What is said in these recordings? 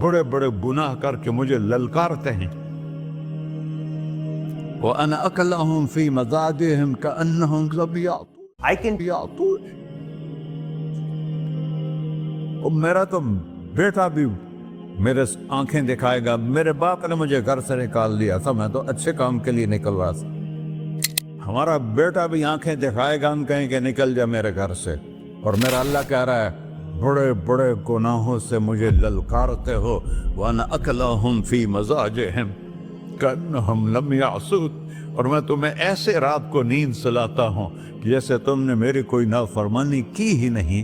بڑے بڑے گناہ کر کے مجھے للکارتے ہیں. وَأَنَا أَكْلَهُمْ فِي مَزَاجِهِمْ كَأَنَّهُمْ لَمْ يَعْطُونِ. اور میرا تو بیٹا بھی میرے آنکھیں دکھائے گا. میرے باپ نے مجھے گھر سے نکال دیا تھا, میں تو اچھے کام کے لیے نکل رہا تھا. ہمارا بیٹا بھی آنکھیں دکھائے گا, ہم کہیں کہ نکل جا میرے گھر سے. اور میرا اللہ کہہ رہا ہے بڑے بڑے گناہوں سے مجھے للکارتے ہو. وَأَنَا أَكْلَهُمْ فِي مَزَاجِهِمْ كَأَنَّهُمْ لَمْ يَعْصُونِ. اور میں تمہیں ایسے رات کو نیند سلاتا ہوں جیسے تم نے میری کوئی نافرمانی کی ہی نہیں.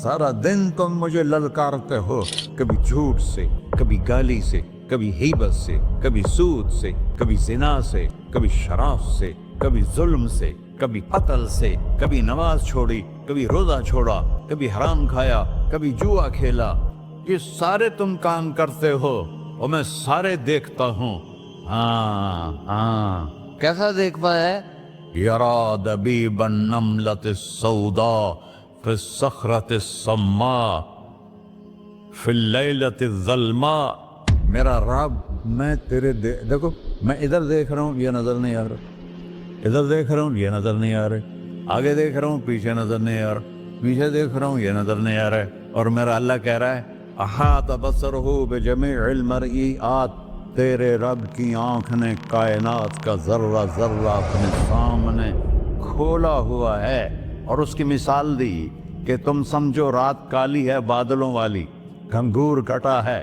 سارا دن تم مجھے للکارتے ہو, کبھی جھوٹ سے, کبھی گالی سے, کبھی غیبت سے, کبھی سود سے, کبھی زنا سے, کبھی شراب سے, کبھی ظلم سے, کبھی قتل سے, کبھی نماز چھوڑی, کبھی روزہ چھوڑا, کبھی حرام کھایا, کبھی جوا کھیلا. یہ سارے تم کام کرتے ہو اور میں سارے دیکھتا ہوں. ہاں کیسا دیکھ پایا ہے؟ یرا دبیب النملۃ السوداء فی الصخرۃ الصماء فی اللیلۃ الظلماء. میرا رب میں تیرے دیکھو, میں ادھر دیکھ رہا ہوں یہ نظر نہیں آ رہا, ادھر دیکھ رہا ہوں یہ نظر نہیں آ رہے, آگے دیکھ رہا ہوں پیچھے نظر نہیں آ رہا, پیچھے دیکھ رہا ہوں یہ نظر نہیں آ رہا ہے. اور میرا اللہ کہہ رہا ہے احاط بصرہ بجمیع المرئیات. تیرے رب کی آنکھ نے کائنات کا ذرہ ذرہ اپنے سامنے کھولا ہوا ہے. اور اس کی مثال دی کہ تم سمجھو رات کالی ہے بادلوں والی, گھنگور کٹا ہے,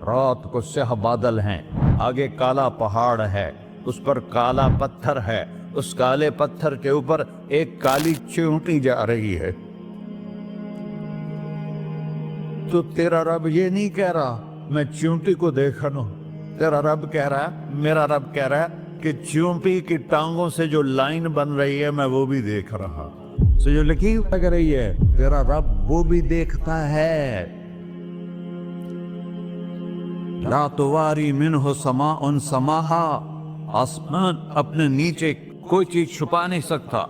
رات کو سیاہ بادل ہیں, آگے کالا پہاڑ ہے, اس پر کالا پتھر ہے, اس کالے پتھر کے اوپر ایک کالی چیونٹی جا رہی ہے. تو تیرا رب یہ نہیں کہہ رہا میں چیونٹی کو دیکھ رہا ہوں, تیرا رب کہہ رہا ہے, میرا رب کہہ رہا ہے کہ چیونٹی کی ٹانگوں سے جو لائن بن رہی ہے میں وہ بھی دیکھ رہا. سو جو لکھی لگ رہی ہے تیرا رب وہ بھی دیکھتا ہے. لا تواری منہ سماء سماہا. آسمان اپنے نیچے کوئی چیز چھپا نہیں سکتا.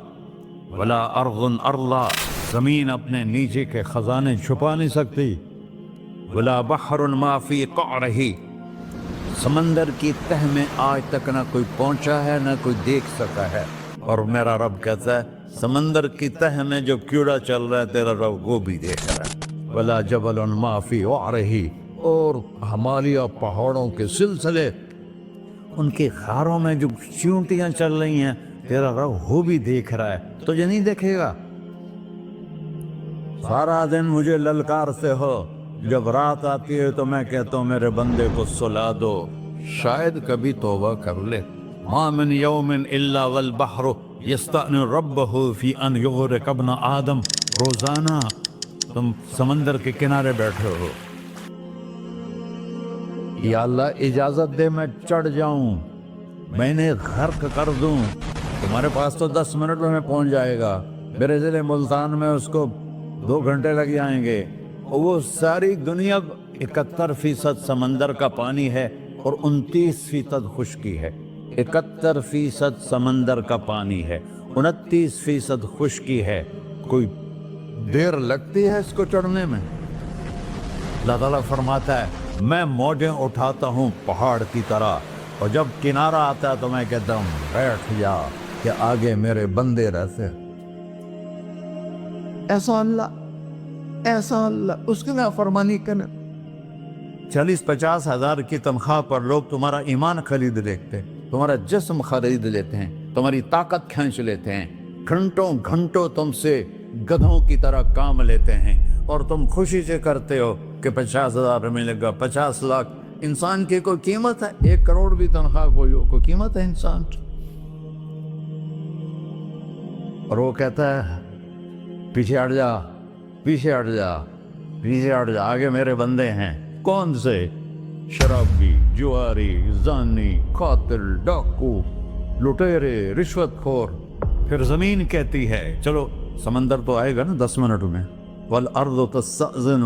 ولا ارض ارضا. زمین اپنے نیچے کے خزانے چھپا نہیں سکتی. ولا بحر ما فی قعرہ. سمندر کی تہ میں آج تک نہ کوئی پہنچا ہے نہ کوئی دیکھ سکا ہے. اور میرا رب کہتا ہے سمندر کی تہ میں جو کیڑا چل رہا ہے تیرا رب وہ بھی دیکھ رہا ہے. ولا جبل ما فی وعرہ. اور ہمالیہ پہاڑوں کے سلسلے, ان کے خاروں میں جو چیونٹیاں چل رہی ہیں تیرا رب وہ بھی دیکھ رہا ہے. تجھے نہیں دیکھے گا؟ سارا دن مجھے للکار سے ہو, جب رات آتی ہے تو میں کہتا ہوں میرے بندے کو سلا دو, شاید کبھی توبہ کر لے. ما من یوم الا والبحر یستأن ربہ فی ان یغرق ابن آدم. روزانہ تم سمندر کے کنارے بیٹھے ہو, یا اللہ اجازت دے میں چڑھ جاؤں, میں نے غرق کر دوں. تمہارے پاس تو 10 منٹ میں پہنچ جائے گا, میرے ضلع ملتان میں اس کو 2 گھنٹے لگ جائیں گے. وہ ساری دنیا 71% سمندر کا پانی ہے اور 29% خشکی ہے. 71% سمندر کا پانی ہے, 29% خشکی ہے. کوئی دیر لگتی ہے اس کو چڑھنے میں؟ اللہ تعالیٰ فرماتا ہے میں موجیں اٹھاتا ہوں پہاڑ کی طرح, اور جب کنارہ آتا ہے تو میں کہتا ہوں بیٹھ جا کہ آگے میرے بندے رہتے. ایسا اللہ اس کی نافرمانی کرنا. 40-50 ہزار کی تنخواہ پر لوگ تمہارا ایمان خرید لیتے ہیں, تمہارا جسم خرید لیتے ہیں, تمہاری طاقت کھینچ لیتے ہیں, گھنٹوں گھنٹوں تم سے گدھوں کی طرح کام لیتے ہیں, اور تم خوشی سے کرتے ہو کہ 50,000 ملے گا, 50 لاکھ. انسان کی کوئی قیمت ہے؟ 1 کروڑ بھی تنخواہ کوئی قیمت ہے انسان؟ اور وہ کہتا ہے پیچھے ہٹ جا, پیچھے ہٹ جا, پیچھے ہٹ جا, آگے میرے بندے ہیں. کون سے؟ شرابی, جواری, زانی, قاتل, ڈاکو, لٹیرے, رشوت خور. پھر زمین کہتی ہے چلو سمندر تو آئے گا نا 10 منٹ میں. والارض تستأذن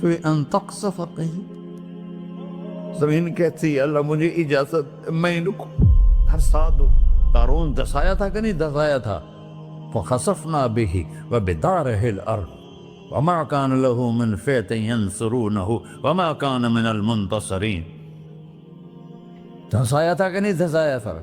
فی ان تقصف قیل. زمین کہتی ہے اللہ مجھے اجازت, میں ان کو ہرسا دو. قارون دسایا تھا کہ نہیں دسایا تھا؟ فخسفنا به وبداره الارض. وما كان له من فئة ينصرونه وما كان من المنتصرين. دھنسایا تھا کہ نہیں دھنسایا تھا؟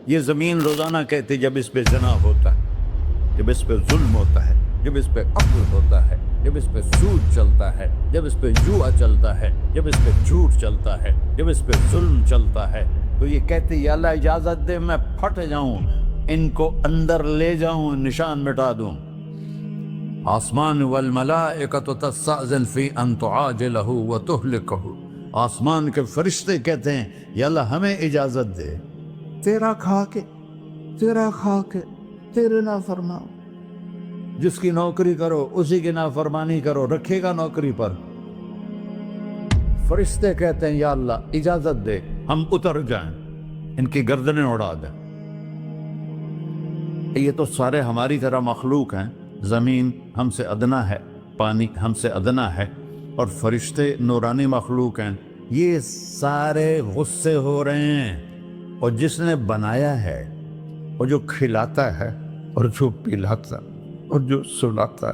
یہ زمین روزانہ کہتی جب اس پہ زنا ہوتا ہے، جب اس پہ ظلم ہوتا ہے، جب اس پہ قتل ہوتا ہے، جب اس پہ سود چلتا ہے، جب اس پہ جوا چلتا ہے، جب اس پہ جھوٹ چلتا ہے، جب اس پہ ظلم چلتا ہے، تو یہ کہتے یا اللہ اجازت دے میں پھٹ جاؤں، ان کو اندر لے جاؤں، نشان مٹا دوں. آسمان والملائکۃ تستأذن فی ان تعاجلہ وتہلکہ. آسمان کے فرشتے کہتے ہیں یا اللہ ہمیں اجازت دے، تیرا کھا کے تیرے نافرمان، جس کی نوکری کرو اسی کی نافرمانی کرو، رکھے گا نوکری پر. فرشتے کہتے ہیں یا اللہ اجازت دے ہم اتر جائیں، ان کی گردنیں اڑا دیں. یہ تو سارے ہماری طرح مخلوق ہیں. زمین ہم سے ادنا ہے، پانی ہم سے ادنا ہے، اور فرشتے نورانی مخلوق ہیں. یہ سارے غصے ہو رہے ہیں. اور جس نے بنایا ہے، اور جو کھلاتا ہے، اور جو پلاتا، اور جو سلاتا،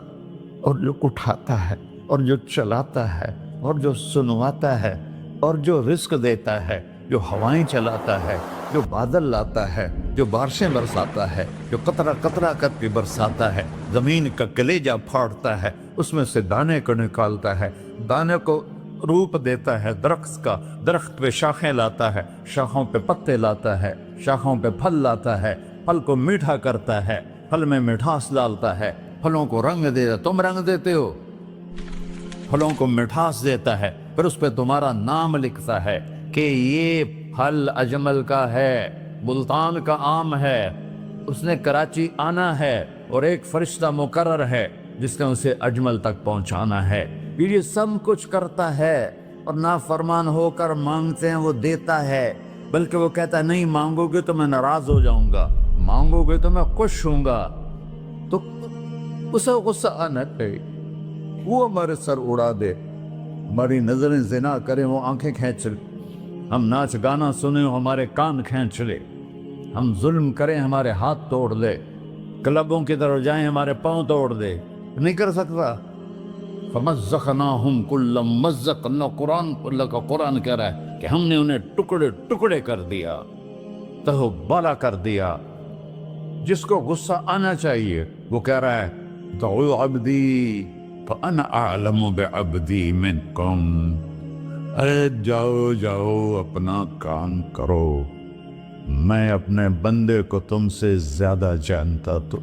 اور جو اٹھاتا ہے، اور جو چلاتا ہے، اور جو سنواتا ہے، اور جو رزق دیتا ہے، جو ہوائیں چلاتا ہے، جو بادل لاتا ہے، جو بارشیں برساتا ہے، جو قطرہ قطرہ کر کے برساتا ہے، زمین کا کلیجہ پھاڑتا ہے، اس میں سے دانے کو نکالتا ہے، دانے کو روپ دیتا ہے درخت کا، درخت پہ شاخیں لاتا ہے، شاخوں پہ پتے لاتا ہے، شاخوں پہ پھل لاتا ہے، پھل کو میٹھا کرتا ہے، پھل میں مٹھاس ڈالتا ہے، پھلوں کو رنگ دیتا. تم رنگ دیتے ہو، پھلوں کو مٹھاس دیتا ہے، پھر اس پہ تمہارا نام لکھتا ہے کہ یہ پھل اجمل کا ہے، ملتان کا آم ہے، اس نے کراچی آنا ہے، اور ایک فرشتہ مقرر ہے جس نے اسے اجمل تک پہنچانا ہے. یہ سب کچھ کرتا ہے، اور نافرمان ہو کر مانگتے ہیں وہ دیتا ہے، بلکہ وہ کہتا ہے نہیں مانگو گے تو میں ناراض ہو جاؤں گا، مانگو گے تو میں خوش ہوں گا. تو اسے غصہ آنا چاہیے، وہ ہمارے سر اڑا دے، ہماری نظریں زنا کریں وہ آنکھیں کھینچ لے، ہم ناچ گانا سنیں ہمارے کان کھینچ لے، ہم ظلم کریں ہمارے ہاتھ توڑ دے، کلبوں کی طرف جائیں ہمارے پاؤں توڑ دے. نہیں کر سکتا. فَمَزَّقْنَاهُمْ كُلَّ مُمَزَّقٍ. اللہ کا قرآن کہہ رہا ہے کہ ہم نے انہیں ٹکڑے ٹکڑے کر دیا، تہو بالا کر دیا. جس کو غصہ آنا چاہیے وہ کہہ رہا ہے دعوا عبدی فانا اعلم بعبدی منکم. ارے جاؤ جاؤ اپنا کام کرو، میں اپنے بندے کو تم سے زیادہ جانتا تو